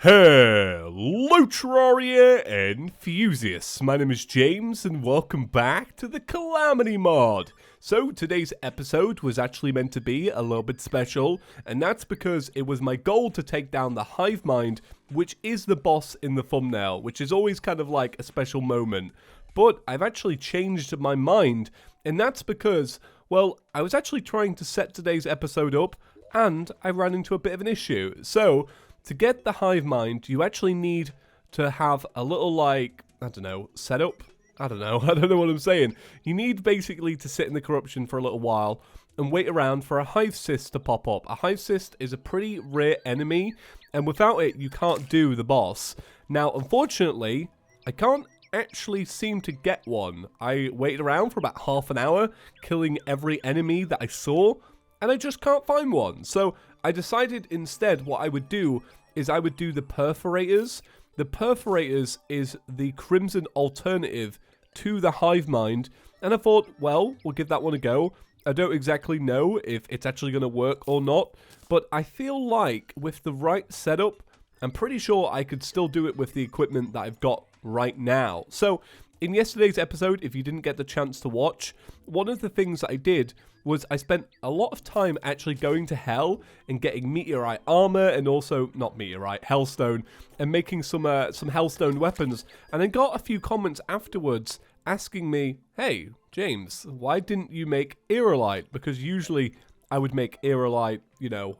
Hello Terraria enthusiasts, my name is James and welcome back to the Calamity mod. So today's episode was actually meant to be a little bit special, and that's because it was my goal to take down the hive mind, which is the boss in the thumbnail, which is always kind of like a special moment. But I've actually changed my mind, and that's because, well, I was actually trying to set today's episode up, and I ran into a bit of an issue. So to get the hive mind, you actually need to have a little, like, I don't know, setup? I don't know what I'm saying. You need basically to sit in the corruption for a little while and wait around for a hive cyst to pop up. A hive cyst is a pretty rare enemy, and without it, you can't do the boss. Now, unfortunately, I can't actually seem to get one. I waited around for about half an hour, killing every enemy that I saw, and I just can't find one. So I decided instead what I would do is I would do the Perforators. The Perforators is the crimson alternative to the hive mind, and I thought, well, we'll give that one a go. I don't exactly know if it's actually going to work or not, but I feel like with the right setup, I'm pretty sure I could still do it with the equipment that I've got right now. So in yesterday's episode, if you didn't get the chance to watch, one of the things that I did was I spent a lot of time actually going to hell and getting meteorite armor and also, not meteorite, hellstone, and making some hellstone weapons. And I got a few comments afterwards asking me, hey, James, why didn't you make Aerolite? Because usually I would make Aerolite, you know,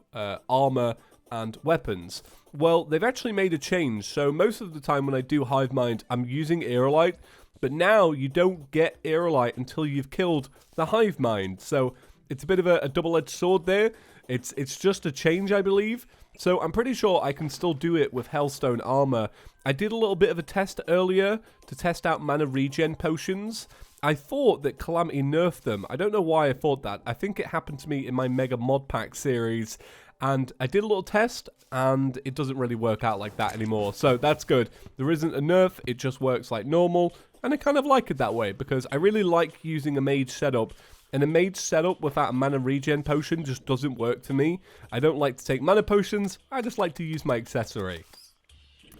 armor and weapons. Well, they've actually made a change. So most of the time when I do hive mind, I'm using Aerolite. But now you don't get Aerolite until you've killed the hive mind. So it's a bit of a double-edged sword there. It's just a change, I believe. So I'm pretty sure I can still do it with hellstone armor. I did a little bit of a test earlier to test out mana regen potions. I thought that Calamity nerfed them. I don't know why I thought that. I think it happened to me in my Mega Mod Pack series. And I did a little test, and it doesn't really work out like that anymore. So that's good. There isn't a nerf. It just works like normal. And I kind of like it that way, because I really like using a mage setup. And a mage setup without a mana regen potion just doesn't work for me. I don't like to take mana potions. I just like to use my accessory.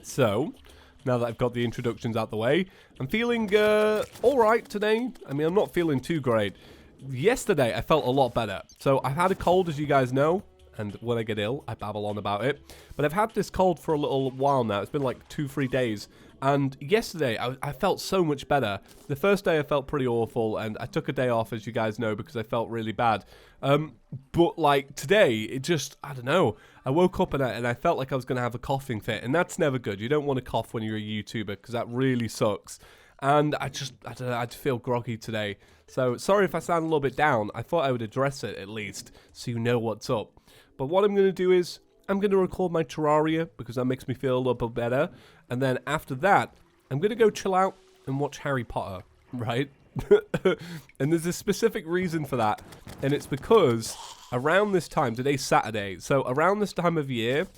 So, now that I've got the introductions out the way, I'm feeling alright today. I mean, I'm not feeling too great. Yesterday, I felt a lot better. So, I've had a cold, as you guys know. And when I get ill, I babble on about it. But I've had this cold for a little while now. It's been like 2-3 days. And yesterday, I felt so much better. The first day, I felt pretty awful. And I took a day off, as you guys know, because I felt really bad. But like today, it just, I don't know. I woke up and I felt like I was going to have a coughing fit. And that's never good. You don't want to cough when you're a YouTuber, because that really sucks. And I don't know, I just feel groggy today. So sorry if I sound a little bit down. I thought I would address it at least, so you know what's up. But what I'm going to do is, I'm going to record my Terraria, because that makes me feel a little bit better. And then after that, I'm going to go chill out and watch Harry Potter, right? And there's a specific reason for that. And it's because around this time, today's Saturday, so around this time of year,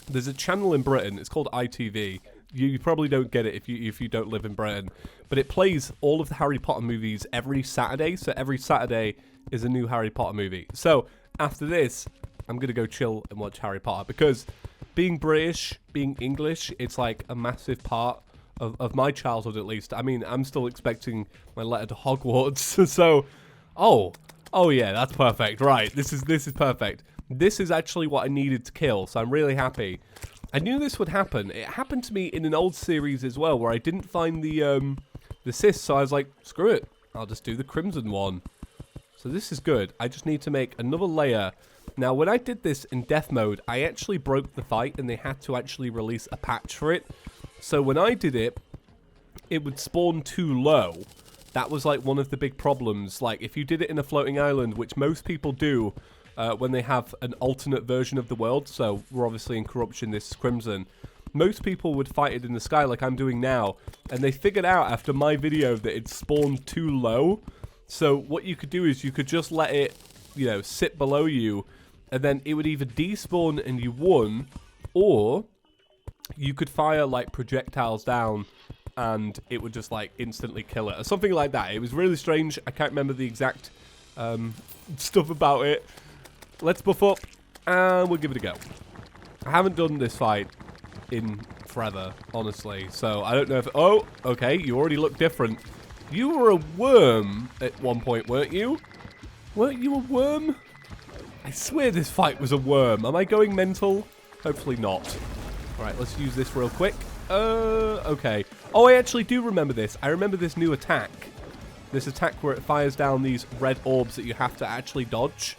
there's a channel in Britain, it's called ITV. You probably don't get it if you don't live in Britain. But it plays all of the Harry Potter movies every Saturday. So every Saturday is a new Harry Potter movie. So after this, I'm going to go chill and watch Harry Potter, because being British, being English, it's like a massive part of my childhood, at least. I mean, I'm still expecting my letter to Hogwarts. So, oh yeah, that's perfect. Right, this is perfect. This is actually what I needed to kill, so I'm really happy. I knew this would happen. It happened to me in an old series as well, where I didn't find the cyst, so I was like, screw it. I'll just do the crimson one. So this is good. I just need to make another layer. Now, when I did this in death mode, I actually broke the fight, and they had to actually release a patch for it. So when I did it, it would spawn too low. That was like one of the big problems. Like, if you did it in a floating island, which most people do when they have an alternate version of the world, so we're obviously in corruption, this is crimson, most people would fight it in the sky like I'm doing now, and they figured out after my video that it spawned too low. So what you could do is you could just let it, you know, sit below you, and then it would either despawn and you won, or you could fire like projectiles down and it would just like instantly kill it or something like that. It was really strange. I can't remember the exact stuff about it. Let's buff up and we'll give it a go. I haven't done this fight in forever, honestly. So I don't know if... Oh, okay, you already look different. You were a worm at one point, weren't you? Weren't you a worm? I swear this fight was a worm. Am I going mental? Hopefully not. Alright, let's use this real quick. Okay. Oh, I actually do remember this. I remember this new attack. This attack where it fires down these red orbs that you have to actually dodge.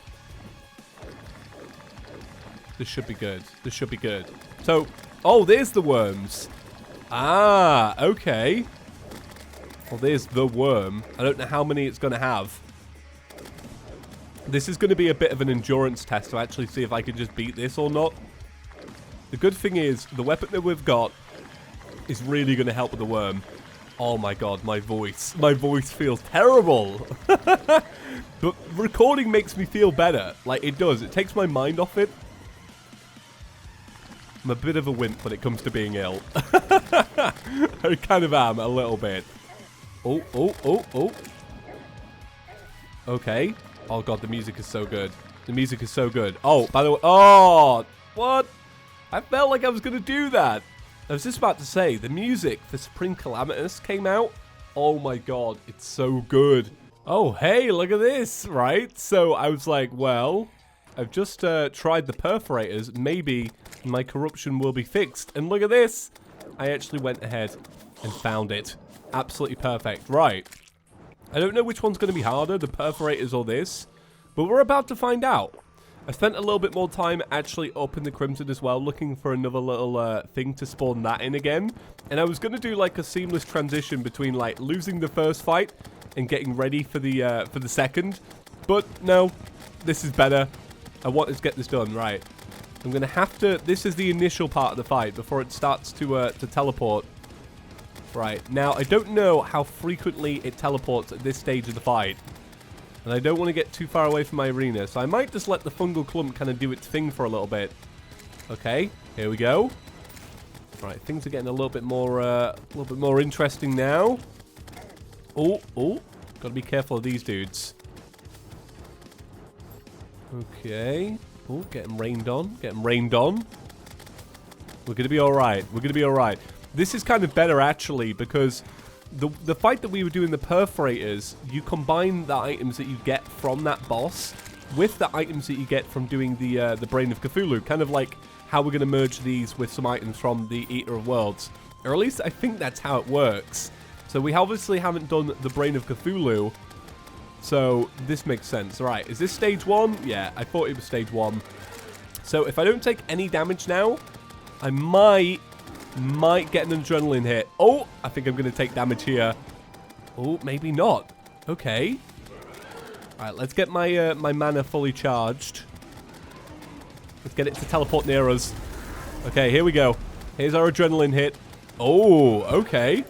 This should be good. This should be good. So, oh, there's the worms. Ah, okay. Well, there's the worm. I don't know how many it's going to have. This is going to be a bit of an endurance test to actually see if I can just beat this or not. The good thing is, the weapon that we've got is really going to help with the worm. Oh my god, my voice. My voice feels terrible. But recording makes me feel better. Like, it does. It takes my mind off it. I'm a bit of a wimp when it comes to being ill. I kind of am, a little bit. Oh, oh, oh, oh. Okay. Oh god, the music is so good. The music is so good. Oh, by the way. Oh, what? I felt like I was going to do that. I was just about to say, the music for Supreme Calamitous came out. Oh my god, it's so good. Oh, hey, look at this, right? So I was like, well, I've just tried the Perforators. Maybe my corruption will be fixed. And look at this. I actually went ahead and found it. Absolutely perfect. Right. I don't know which one's going to be harder, the Perforators or this, but we're about to find out. I spent a little bit more time actually up in the Crimson as well, looking for another little thing to spawn that in again. And I was going to do like a seamless transition between like losing the first fight and getting ready for the second. But no, this is better. I wanted to get this done. Right. I'm going to have to... This is the initial part of the fight before it starts to teleport. Right. Now, I don't know how frequently it teleports at this stage of the fight. And I don't want to get too far away from my arena, so I might just let the fungal clump kind of do its thing for a little bit. Okay, here we go. Right, things are getting a little bit more interesting now. Oh, oh, gotta be careful of these dudes. Okay. Oh, getting rained on, getting rained on. We're gonna be all right. We're gonna be all right. This is kind of better actually because the fight that we were doing, the Perforators, you combine the items that you get from that boss with the items that you get from doing the Brain of Cthulhu. Kind of like how we're going to merge these with some items from the Eater of Worlds. Or at least I think that's how it works. So we obviously haven't done the Brain of Cthulhu. So this makes sense. Right, is this stage 1? Yeah, I thought it was stage 1. So if I don't take any damage now, I might get an adrenaline hit. Oh, I think I'm going to take damage here. Oh, maybe not. Okay. All right, let's get my my mana fully charged. Let's get it to teleport near us. Okay, here we go. Here's our adrenaline hit. Oh, okay.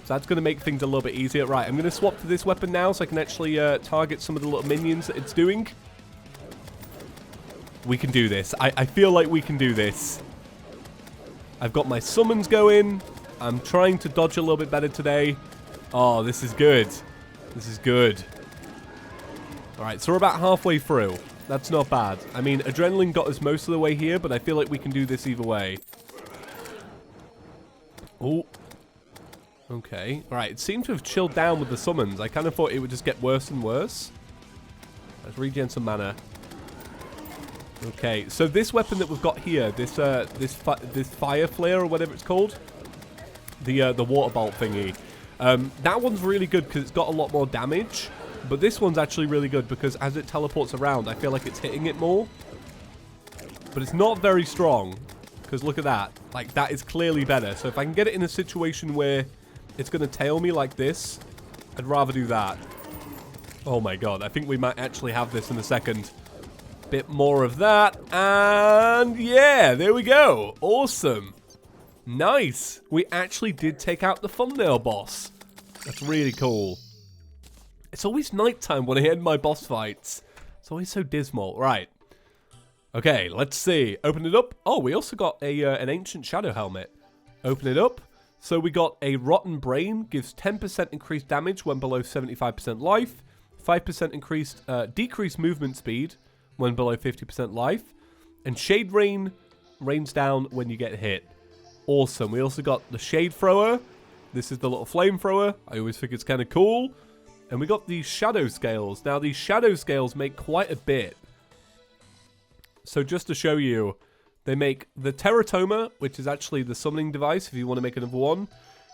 So that's going to make things a little bit easier. Right, I'm going to swap to this weapon now so I can actually target some of the little minions that it's doing. We can do this. I feel like we can do this. I've got my summons going. I'm trying to dodge a little bit better today. Oh, this is good. This is good. All right, so we're about halfway through. That's not bad. I mean, adrenaline got us most of the way here, but I feel like we can do this either way. Oh. Okay. All right, it seems to have chilled down with the summons. I kind of thought it would just get worse and worse. Let's regen some mana. Okay, so this weapon that we've got here, this fire flare or whatever it's called, the water bolt thingy, that one's really good because it's got a lot more damage. But this one's actually really good because as it teleports around, I feel like it's hitting it more. But it's not very strong because look at that, like that is clearly better. So if I can get it in a situation where it's going to tail me like this, I'd rather do that. Oh my god, I think we might actually have this in a second. Bit more of that, and yeah, there we go. Awesome. Nice. We actually did take out the thumbnail boss. That's really cool. It's always nighttime when I end my boss fights. It's always so dismal. Right. Okay, let's see. Open it up. Oh, we also got an Ancient Shadow Helmet. Open it up. So we got a Rotten Brain. Gives 10% increased damage when below 75% life. 5% increased decreased movement speed when below 50% life. And Shade Rain rains down when you get hit. Awesome. We also got the shade thrower. This is the little flamethrower. I always think it's kind of cool. And we got these shadow scales. Now, these shadow scales make quite a bit. So just to show you, they make the teratoma, which is actually the summoning device if you want to make another one.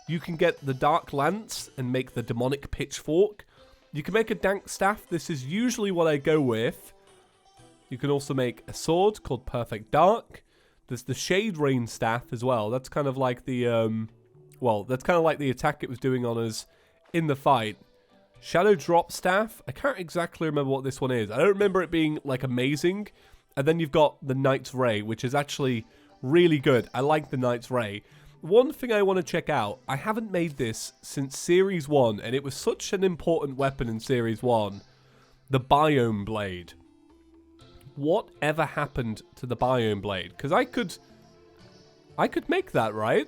You can get the dark lance and make the demonic pitchfork. You can make a dank staff. This is usually what I go with. You can also make a sword called Perfect Dark. There's the Shade Rain staff as well. That's kind of like the, well, that's kind of like the attack it was doing on us in the fight. Shadow Drop staff. I can't exactly remember what this one is. I don't remember it being, like, amazing. And then you've got the Knight's Ray, which is actually really good. I like the Knight's Ray. One thing I want to check out, I haven't made this since Series 1, and it was such an important weapon in Series 1. The Biome Blade. Whatever happened to the Biome Blade? Because I could make that, right?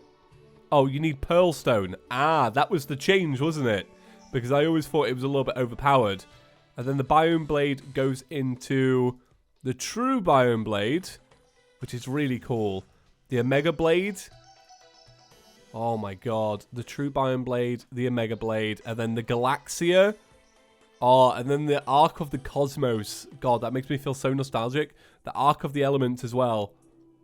Oh, you need Pearl Stone. Ah, that was the change, wasn't it? Because I always thought it was a little bit overpowered. And then the Biome Blade goes into the true Biome Blade, which is really cool. The Omega Blade. Oh my god. The true Biome Blade, the Omega Blade, and then the Galaxia. Oh, and then the Arc of the Cosmos. God, that makes me feel so nostalgic. The Arc of the Elements as well.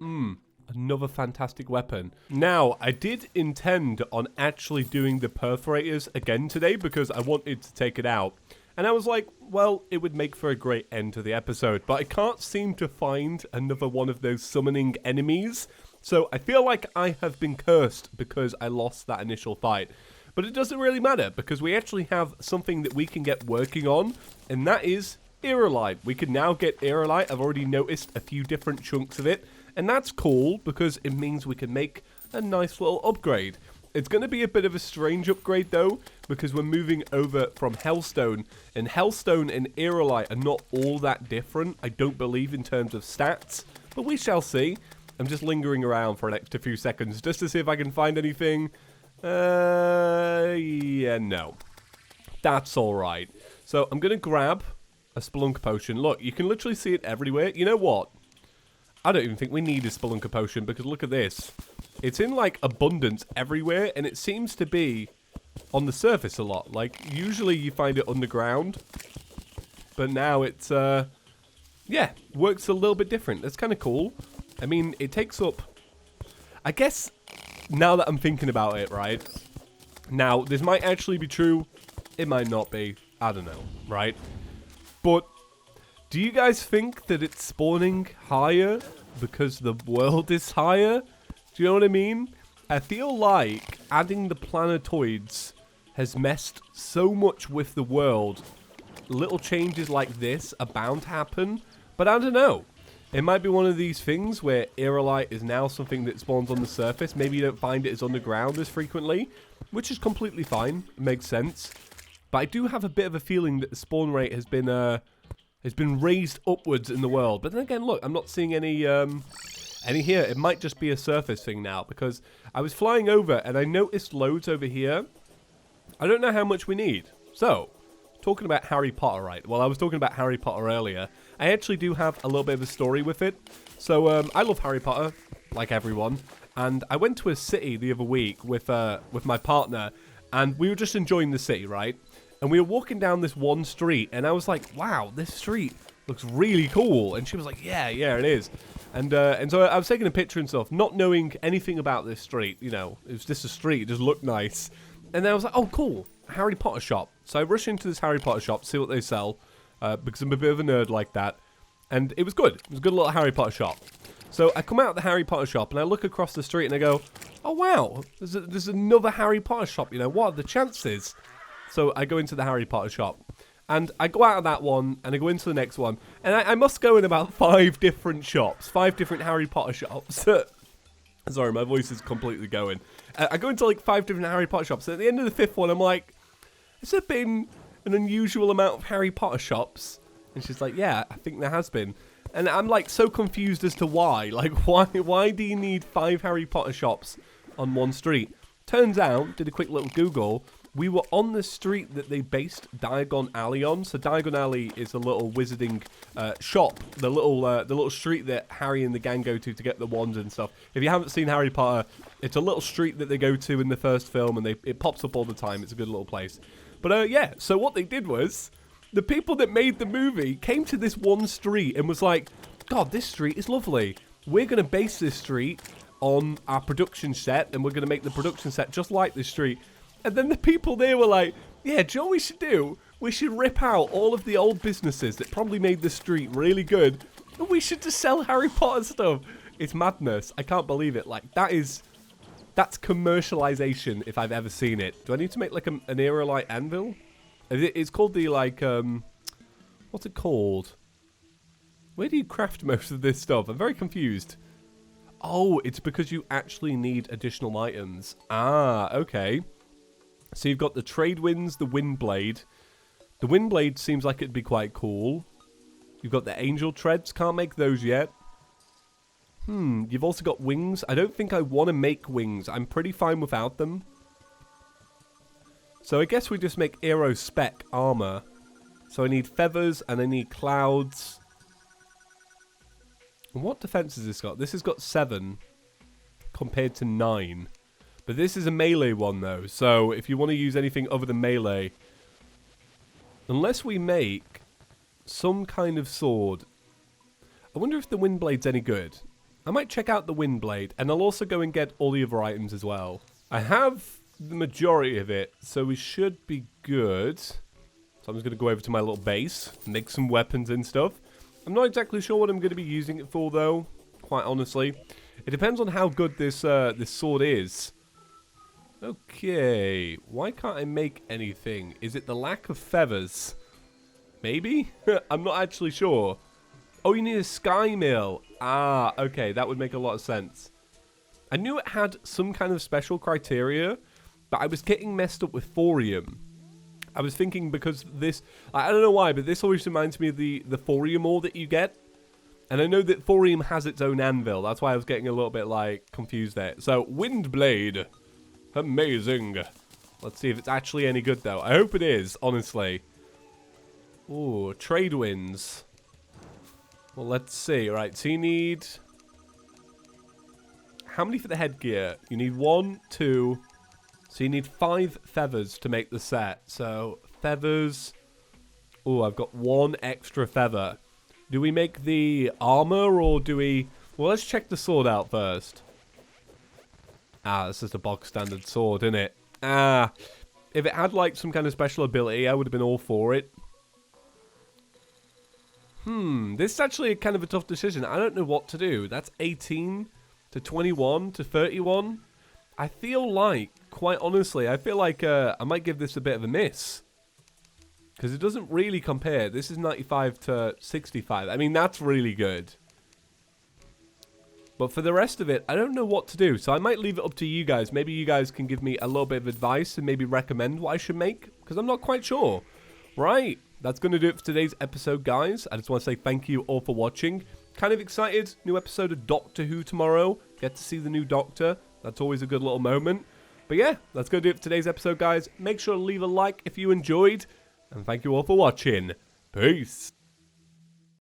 Another fantastic weapon. Now, I did intend on actually doing the Perforators again today because I wanted to take it out. And I was like, well, it would make for a great end to the episode. But I can't seem to find another one of those summoning enemies. So I feel like I have been cursed because I lost that initial fight. But it doesn't really matter because we actually have something that we can get working on. And that is Aerolite. We can now get Aerolite. I've already noticed a few different chunks of it. And that's cool because it means we can make a nice little upgrade. It's going to be a bit of a strange upgrade though, because we're moving over from Hellstone. And Hellstone and Aerolite are not all that different, I don't believe, in terms of stats. But we shall see. I'm just lingering around for an extra few seconds just to see if I can find anything. Yeah, no. That's alright. So I'm going to grab a Spelunker Potion. Look, you can literally see it everywhere. You know what? I don't even think we need a Spelunker Potion because look at this. It's in, like, abundance everywhere, and it seems to be on the surface a lot. Like, usually you find it underground, but now it's, yeah, works a little bit different. That's kind of cool. I mean, it takes up, I guess, now that I'm thinking about it, right? Now, this might actually be true. It might not be. I don't know, right? But do you guys think that it's spawning higher because the world is higher? Do you know what I mean? I feel like adding the planetoids has messed so much with the world. Little changes like this are bound to happen, but I don't know. It might be one of these things where Aerolite is now something that spawns on the surface. Maybe you don't find it as underground as frequently, which is completely fine. It makes sense. But I do have a bit of a feeling that the spawn rate has been raised upwards in the world. But then again, look, I'm not seeing any here. It might just be a surface thing now because I was flying over and I noticed loads over here. I don't know how much we need. So, talking about Harry Potter, right? Well, I was talking about Harry Potter earlier. I actually do have a little bit of a story with it. So, I love Harry Potter, like everyone. And I went to a city the other week with my partner, and we were just enjoying the city, right? And we were walking down this one street, and I was like, wow, this street looks really cool. And she was like, yeah, it is. And so I was taking a picture and stuff, not knowing anything about this street. You know, it was just a street, it just looked nice. And then I was like, oh, cool, Harry Potter shop. So I rushed into this Harry Potter shop to see what they sell, because I'm a bit of a nerd like that. And it was good. It was a good little Harry Potter shop. So I come out of the Harry Potter shop, and I look across the street, and I go, oh, wow, there's another Harry Potter shop. You know, what are the chances? So I go into the Harry Potter shop. And I go out of that one, and I go into the next one. And I must go in about 5 different shops. 5 different Harry Potter shops. Sorry, my voice is completely going. I go into like 5 different Harry Potter shops. And at the end of the 5th one, I'm like, has there been an unusual amount of Harry Potter shops? And she's like, yeah, I think there has been. And I'm like so confused as to why. Like, why do you need 5 Harry Potter shops on one street? Turns out, did a quick little Google, we were on the street that they based Diagon Alley on. So Diagon Alley is a little wizarding shop, the little street that Harry and the gang go to get the wands and stuff. If you haven't seen Harry Potter, It's a little street that they go to in the first film, and it pops up all the time. It's a good little place. But yeah, so what they did was, the people that made the movie came to this one street and was like, God, this street is lovely. We're going to base this street on our production set, and we're going to make the production set just like this street. And then the people there were like, yeah, do you know what we should do? We should rip out all of the old businesses that probably made the street really good, and we should just sell Harry Potter stuff. It's madness. I can't believe it. Like, that's commercialization if I've ever seen it. Do I need to make like an Aerolite anvil? It's called the like, what's it called? Where do you craft most of this stuff? I'm very confused. Oh, it's because you actually need additional items. Ah, okay. So you've got the trade winds, the wind blade. The wind blade seems like it'd be quite cool. You've got the angel treads. Can't make those yet. You've also got wings. I don't think I want to make wings. I'm pretty fine without them. So I guess we just make aero spec armor. So I need feathers and I need clouds. And what defense has this got? This has got 7 compared to 9. But this is a melee one though. So if you want to use anything other than melee, unless we make some kind of sword. I wonder if the wind blade's any good. I might check out the wind blade, and I'll also go and get all the other items as well. I have the majority of it, so we should be good. So I'm just going to go over to my little base, make some weapons and stuff. I'm not exactly sure what I'm going to be using it for, though, quite honestly. It depends on how good this sword is. Okay, why can't I make anything? Is it the lack of feathers? Maybe? I'm not actually sure. Oh, you need a sky mill. Ah, okay, that would make a lot of sense. I knew it had some kind of special criteria, but I was getting messed up with thorium. I was thinking because this, I don't know why, but this always reminds me of the thorium ore that you get. And I know that thorium has its own anvil. That's why I was getting a little bit, like, confused there. So, wind blade. Amazing. Let's see if it's actually any good, though. I hope it is, honestly. Ooh, trade winds. Well, let's see. Right, so you need... How many for the headgear? You need 1, 2... So you need 5 feathers to make the set. So, feathers... Oh, I've got 1 extra feather. Do we make the armor, or do we... Well, let's check the sword out first. Ah, this is a bog standard sword, isn't it? Ah, if it had, like, some kind of special ability, I would have been all for it. This is actually kind of a tough decision. I don't know what to do. That's 18 to 21 to 31. I feel like, quite honestly, I feel like I might give this a bit of a miss. Because it doesn't really compare. This is 95 to 65. I mean, that's really good. But for the rest of it, I don't know what to do. So I might leave it up to you guys. Maybe you guys can give me a little bit of advice and maybe recommend what I should make. Because I'm not quite sure. Right. That's going to do it for today's episode, guys. I just want to say thank you all for watching. Kind of excited. New episode of Doctor Who tomorrow. Get to see the new Doctor. That's always a good little moment. But yeah, that's going to do it for today's episode, guys. Make sure to leave a like if you enjoyed. And thank you all for watching. Peace.